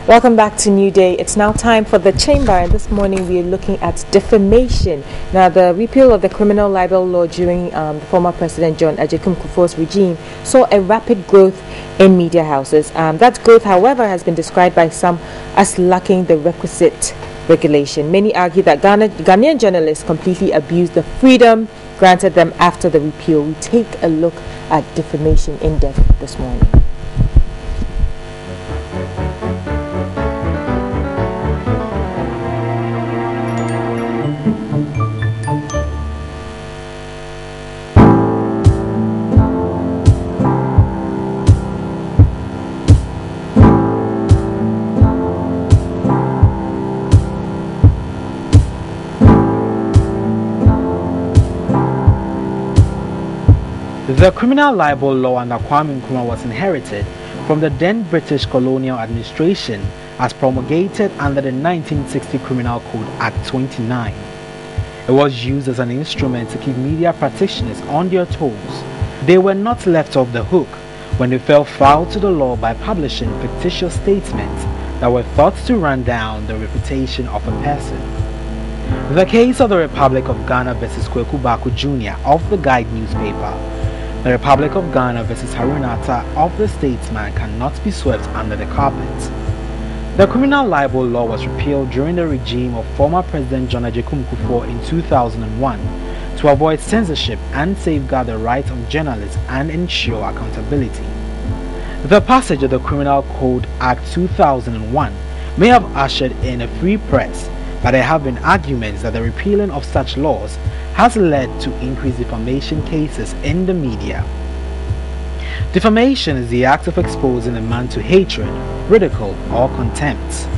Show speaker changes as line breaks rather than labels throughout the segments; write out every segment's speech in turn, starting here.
Welcome back to New Day. It's now time for the chamber, and this morning we are looking at defamation. Now, the repeal of the criminal libel law during the former President John Agyekum Kufuor's regime saw a rapid growth in media houses. That growth, however, has been described by some as lacking the requisite regulation. Many argue that Ghanaian journalists completely abused the freedom granted them after the repeal. We take a look at defamation in depth this morning.
The criminal libel law under Kwame Nkrumah was inherited from the then British colonial administration as promulgated under the 1960 Criminal Code Act 29. It was used as an instrument to keep media practitioners on their toes. They were not left off the hook when they fell foul to the law by publishing fictitious statements that were thought to run down the reputation of a person. The case of the Republic of Ghana versus Kweku Baako Jr. of the Guide newspaper, the Republic of Ghana versus Haruna Atta of the Statesman cannot be swept under the carpet. The criminal libel law was repealed during the regime of former President John Agyekum Kufuor in 2001 to avoid censorship and safeguard the rights of journalists and ensure accountability. The passage of the Criminal Code Act 2001 may have ushered in a free press, but there have been arguments that the repealing of such laws has led to increased defamation cases in the media. Defamation is the act of exposing a man to hatred, ridicule, or contempt.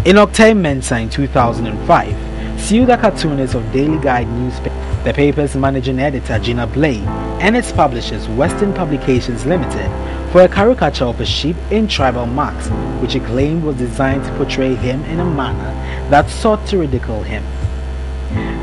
In Octave Mensah in 2005 sued the cartoonist of Daily Guide newspaper, the paper's managing editor Gina Blade, and its publishers Western Publications Limited for a caricature of a sheep in tribal marks, which he claimed was designed to portray him in a manner that sought to ridicule him.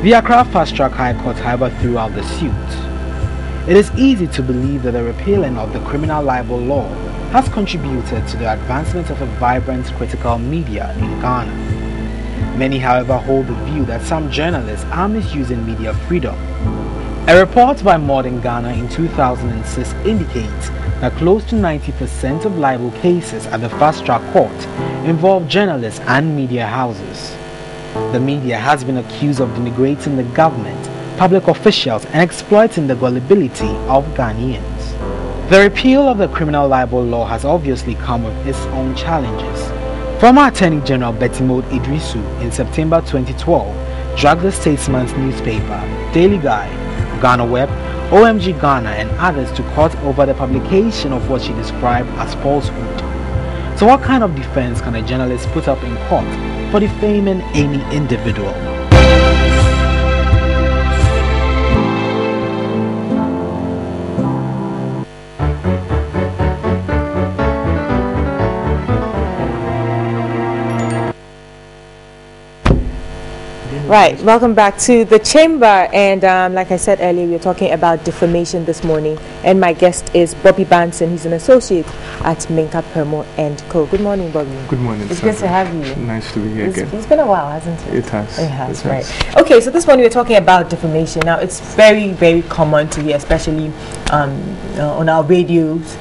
The Accra Fast Track High Court, however, threw out the suit. It is easy to believe that the repealing of the criminal libel law has contributed to the advancement of a vibrant critical media in Ghana. Many, however, hold the view that some journalists are misusing media freedom. A report by Modern Ghana in 2006 indicates that close to 90% of libel cases at the Fast Track Court involve journalists and media houses. The media has been accused of denigrating the government, public officials, and exploiting the gullibility of Ghanaians. The repeal of the criminal libel law has obviously come with its own challenges. Former Attorney General Betimode Idrisu in September 2012 dragged the Statesman's newspaper, Daily Guide, Ghana Web, OMG Ghana, and others to court over the publication of what she described as falsehood. So what kind of defense can a journalist put up in court for defaming any individual?
Right, welcome back to the chamber, and like I said earlier, we were talking about defamation this morning, and my guest is Bobby Banson. He's an associate at Minka Permo & Co. Good morning, Bobby.
Good morning.
It's good to have you.
Nice to be here again.
It's been a while, hasn't it?
It has.
It has, right. Okay, so this morning we're talking about defamation. Now, it's very, very common to hear, especially on our radios,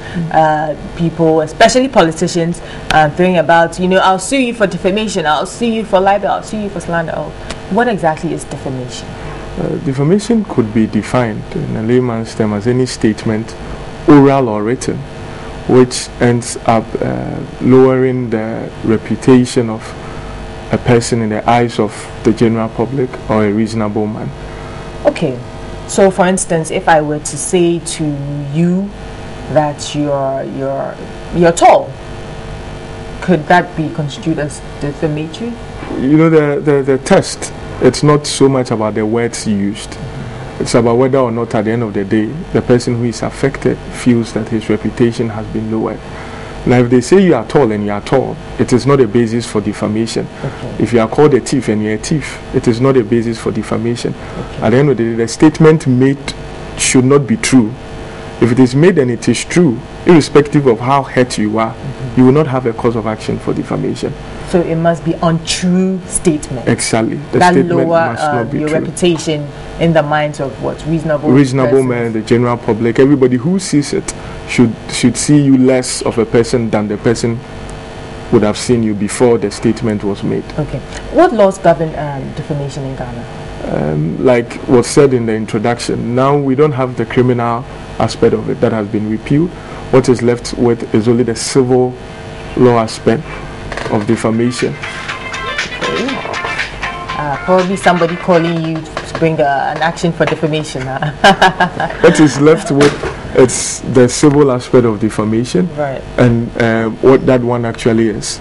people, especially politicians, throwing about, I'll sue you for defamation, I'll sue you for libel, I'll sue you for slander. What exactly is defamation?
Defamation could be defined in a layman's term as any statement, oral or written, which ends up lowering the reputation of a person in the eyes of the general public or a reasonable man.
Okay, so for instance, if I were to say to you that you're tall, could that be construed as defamatory?
The test, it's not so much about the words used. It's about whether or not at the end of the day, the person who is affected feels that his reputation has been lowered. Now, if they say you are tall and you are tall, it is not a basis for defamation.
Okay.
If you are called a thief and you're a thief, it is not a basis for defamation.
Okay.
At the end of the day, the statement made should not be true. If it is made and it is true, irrespective of how hurt you are, you will not have a cause of action for defamation.
So it must be untrue statement.
Exactly. The
that
statement
lower
must not be
your
true.
reputation in the minds of what? Reasonable
Men, the general public, everybody who sees it should see you less of a person than the person would have seen you before the statement was made.
Okay. What laws govern defamation in Ghana?
Like was said in the introduction, now we don't have the criminal aspect of it that has been repealed. What is left with is only the civil law aspect of defamation.
Okay. Probably somebody calling you to bring an action for defamation.
What is left with, it's the civil aspect of defamation.
Right.
And what that one actually is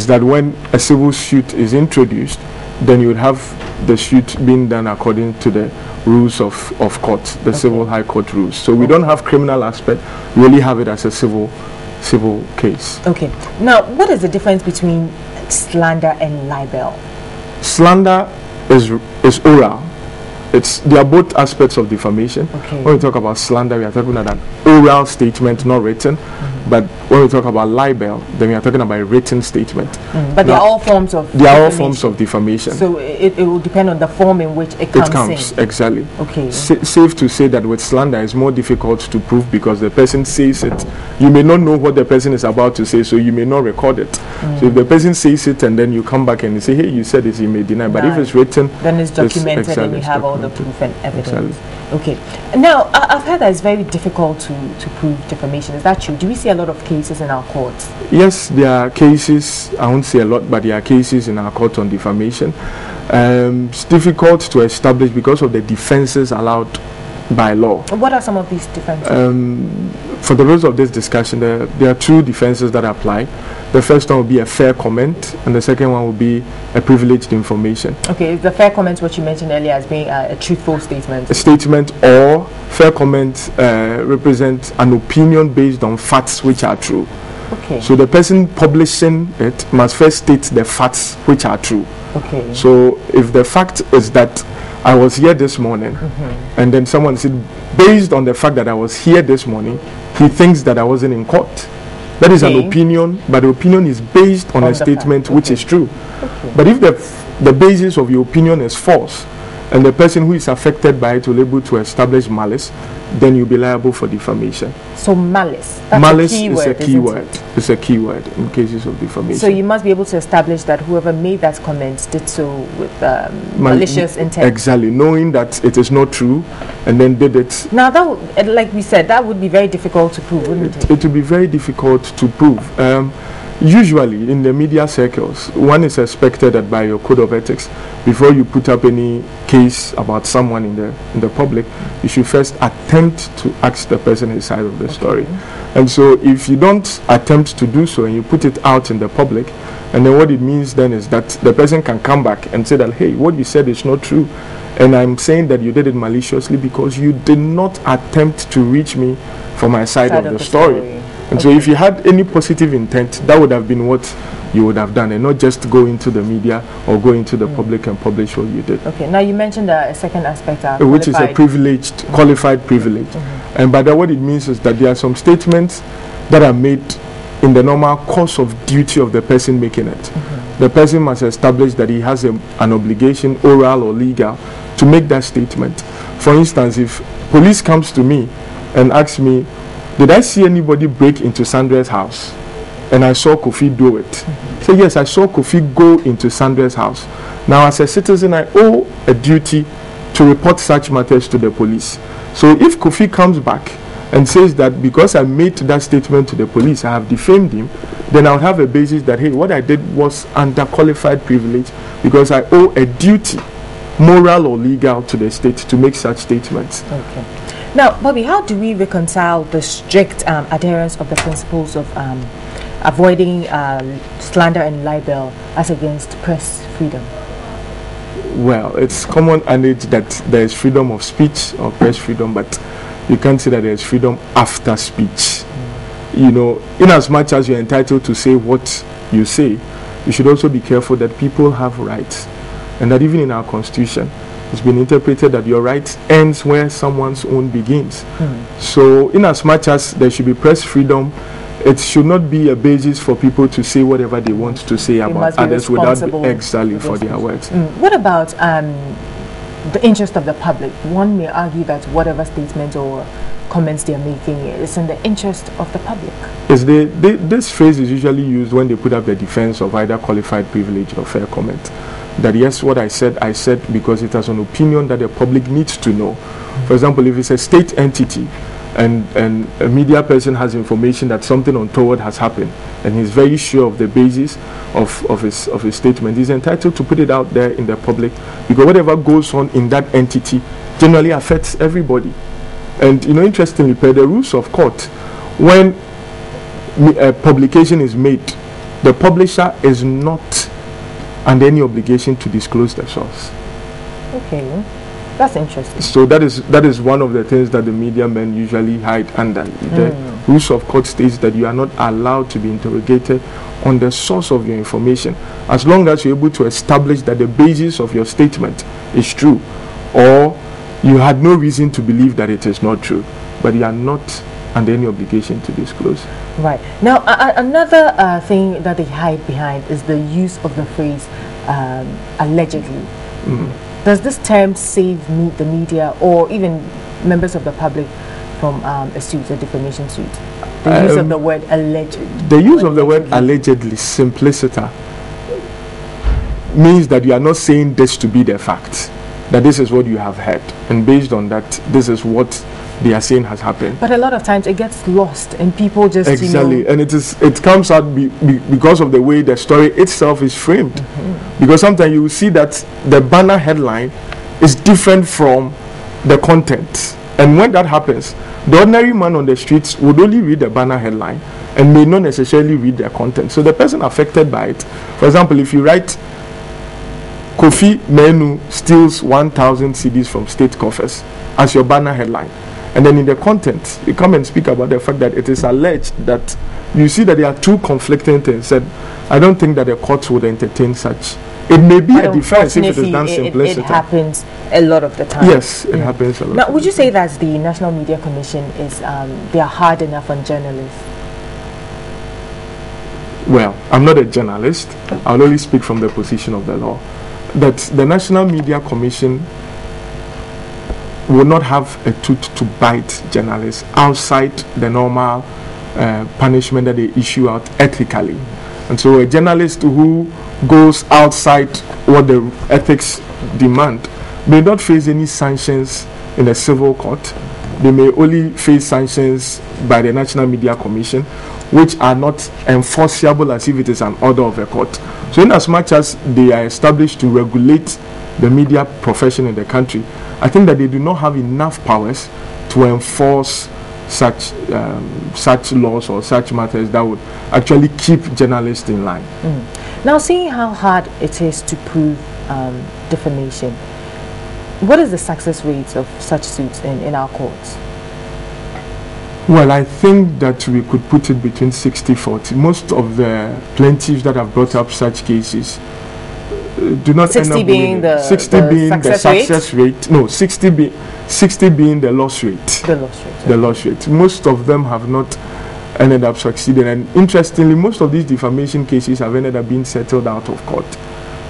that when a civil suit is introduced, then you would have the suit being done according to the rules of court, the civil high court rules. So we don't have criminal aspect, we only have it as a civil case.
Okay. Now, what is the difference between slander and libel?
Slander is oral. They are both aspects of defamation.
Okay.
When we talk about slander, we are talking about an oral statement, not written. But when we talk about libel, then we are talking about a written statement.
But they are all forms of
defamation. They are all forms of defamation.
So it will depend on the form in which it comes in.
Exactly.
Okay.
Safe to say that with slander, it's more difficult to prove because the person says it. You may not know what the person is about to say, so you may not record it. So if the person says it and then you come back and you say, hey, you said this, you may deny. But if it's written,
then it's documented and you have all the proof and evidence. Okay. Now, I've heard that it's very difficult to prove defamation. Is that true? Do we see a lot of cases in our courts?
Yes, there are cases. I won't say a lot, but there are cases in our court on defamation. It's difficult to establish because of the defenses allowed by law.
What are some of these defenses?
For the purpose of this discussion, there are two defenses that apply. The first one will be a fair comment, and the second one will be a privileged information.
Okay, the fair comment, what you mentioned earlier as being a truthful statement.
A statement or fair comment represents an opinion based on facts which are true.
Okay.
So the person publishing it must first state the facts which are true.
Okay.
So if the fact is that I was here this morning, and then someone said, based on the fact that I was here this morning, he thinks that I wasn't in court. That is an opinion, but the opinion is based on a statement which is true. Okay. But if the basis of your opinion is false, and the person who is affected by it will be able to establish malice, then you'll be liable for defamation.
So malice, that's
malice
a key word,
is a key word. It's a key word in cases of defamation.
So you must be able to establish that whoever made that comment did so with malicious intent.
Exactly, knowing that it is not true, and then did it.
Now, that like we said, that would be very difficult to prove, wouldn't it?
It would be very difficult to prove. Usually, in the media circles, one is expected that by your code of ethics, before you put up any case about someone in the public, you should first attempt to ask the person his side of the story. And so, if you don't attempt to do so and you put it out in the public, and then what it means then is that the person can come back and say that, hey, what you said is not true, and I'm saying that you did it maliciously because you did not attempt to reach me for my side of the story. And so if you had any positive intent, that would have been what you would have done, and not just go into the media or go into the public and publish what you did.
Okay, now you mentioned a second aspect,
which is a privileged, qualified privilege. And by that, what it means is that there are some statements that are made in the normal course of duty of the person making it. The person must establish that he has an obligation, oral or legal, to make that statement. For instance, if police comes to me and asks me, did I see anybody break into Sandra's house? And I saw Kofi do it. Say, yes, I saw Kofi go into Sandra's house. Now, as a citizen, I owe a duty to report such matters to the police. So if Kofi comes back and says that because I made that statement to the police, I have defamed him, then I would have a basis that, hey, what I did was under qualified privilege because I owe a duty, moral or legal, to the state to make such statements.
Okay. Now, Bobby, how do we reconcile the strict adherence of the principles of avoiding slander and libel as against press freedom?
Well, it's common adage that there is freedom of speech or press freedom, but you can't say that there is freedom after speech. You know, in as much as you're entitled to say what you say, you should also be careful that people have rights, and that even in our constitution, It's been interpreted that your right ends where someone's own begins. So in as much as there should be press freedom, it should not be a basis for people to say whatever they want to say about others without exactly for their words.
What about the interest of the public? One may argue that whatever statement or comments they are making is in the interest of the public.
Yes, this phrase is usually used when they put up the defense of either qualified privilege or fair comment. That yes, what I said because it has an opinion that the public needs to know. For example, if it's a state entity and a media person has information that something untoward has happened and he's very sure of the basis of his statement, he's entitled to put it out there in the public, because whatever goes on in that entity generally affects everybody. And interestingly, per the rules of court, when a publication is made, the publisher is not under any obligation to disclose the source.
Okay, that's interesting.
So that is one of the things that the media men usually hide under. The rules of court states that you are not allowed to be interrogated on the source of your information, as long as you're able to establish that the basis of your statement is true, or you had no reason to believe that it is not true, but you are not under any obligation to disclose.
Right. Now, another thing that they hide behind is the use of the phrase allegedly. Does this term save the media or even members of the public from a defamation suit? The use of the word allegedly.
The use of the word allegedly, simpliciter, means that you are not saying this to be the fact, that this is what you have heard, and based on that, this is what they are saying has happened. But
a lot of times it gets lost and people just
exactly, and it comes out because of the way the story itself is framed. Because sometimes you will see that the banner headline is different from the content, and when that happens, the ordinary man on the streets would only read the banner headline and may not necessarily read the content. So the person affected by it, for example, if you write Kofi Menu steals 1,000 CDs from state coffers as your banner headline, and then in the content you come and speak about the fact that it is alleged, that you see that there are two conflicting things, and I don't think that the courts would entertain such. It may be a defense if it is done simpliciter.
It happens a lot of the time.
Yes, it happens a lot.
Now, would you say that the National Media Commission is they are hard enough on journalists?
Well, I'm not a journalist. I'll only speak from the position of the law. That the National Media Commission will not have a tooth to bite journalists outside the normal punishment that they issue out ethically. And so a journalist who goes outside what the ethics demand may not face any sanctions in a civil court. They may only face sanctions by the National Media Commission, which are not enforceable as if it is an order of a court. So in as much as they are established to regulate the media profession in the country, I think that they do not have enough powers to enforce such laws or such matters that would actually keep journalists in line.
Now, seeing how hard it is to prove defamation, what is the success rates of such suits in our courts?
Well, I think that we could put it between 60-40. Most of the plaintiffs that have brought up such cases do not
60
end up
being the
60 being the success rate. No, 60 being the loss rate.
The loss rate.
The loss rate. Most of them have not ended up succeeding, and interestingly, most of these defamation cases have ended up being settled out of court,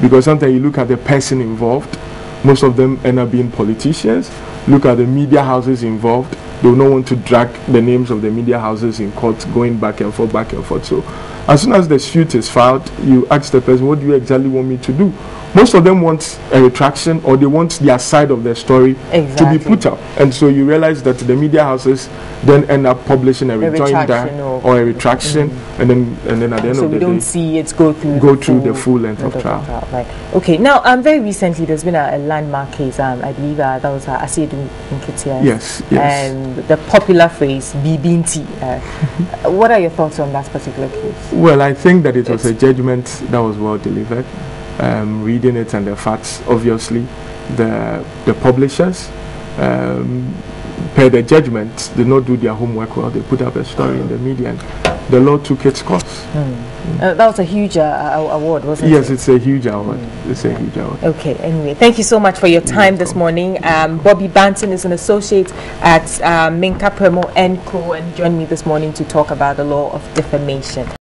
because sometimes you look at the person involved. Most of them end up being politicians. Look at the media houses involved. They will not want to drag the names of the media houses in court, going back and forth, back and forth. So as soon as the suit is filed, you ask the person, what do you exactly want me to do? Most of them want a retraction, or they want their side of the story to be put up. And so you realize that the media houses then end up publishing a rejoinder or a retraction, and then at the end of the day,
so we don't see it go through
the full length of trial.
Right. Okay. Now, very recently there's been a landmark case. I believe that was Asiedu Nketia.
Yes.
And the popular phrase "Bibinti." What are your thoughts on that particular case?
Well, I think that it was a judgment that was well delivered. Reading it and the facts, obviously, the publishers, per the judgment, did not do their homework well. They put up a story in the media, and the law took its course.
That was a huge award, wasn't it?
Yes, it's a huge award. It's a huge award.
Okay, anyway, thank you so much for your time this morning. Bobby Banton is an associate at Minka Premo & Co. and joined me this morning to talk about the law of defamation.